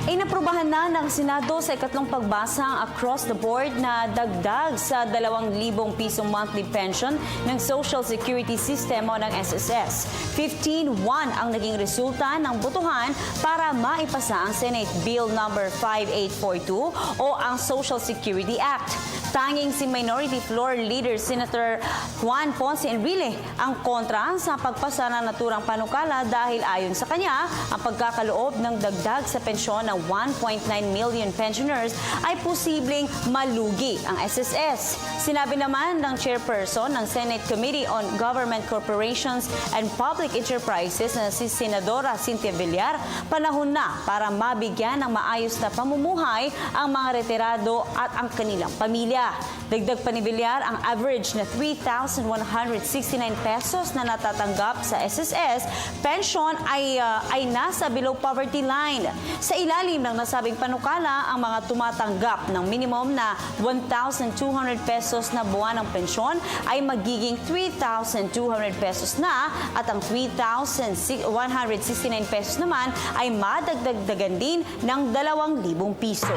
Inaprubahan na ng Senado sa ikatlong pagbasa ang across the board na dagdag sa 2,000 pisong monthly pension ng Social Security System o ng SSS. 15-1 ang naging resulta ng botohan para maipasa ang Senate Bill No. 5842 o ang Social Security Act. Tanging si Minority Floor Leader Senator Juan Ponce Enrile ang kontra sa pagpasa ng naturang panukala dahil ayon sa kanya, ang pagkakaloob ng dagdag sa pensyon ng 1.9 million pensioners ay posibleng malugi ang SSS. Sinabi naman ng chairperson ng Senate Committee on Government Corporations and Public Enterprises na si Senadora Cynthia Villar, panahon na para mabigyan ng maayos na pamumuhay ang mga retirado at ang kanilang pamilya. Dagdag pa ni Villar, ang average na 3,169 pesos na natatanggap sa SSS pension ay nasa below poverty line. Sa ilalim ng nasabing panukala, ang mga tumatanggap ng minimum na 1,200 pesos na buwan ng pensyon ay magiging 3,200 pesos na at ang 3,169 pesos naman ay madagdagdagan din ng 2,000 piso.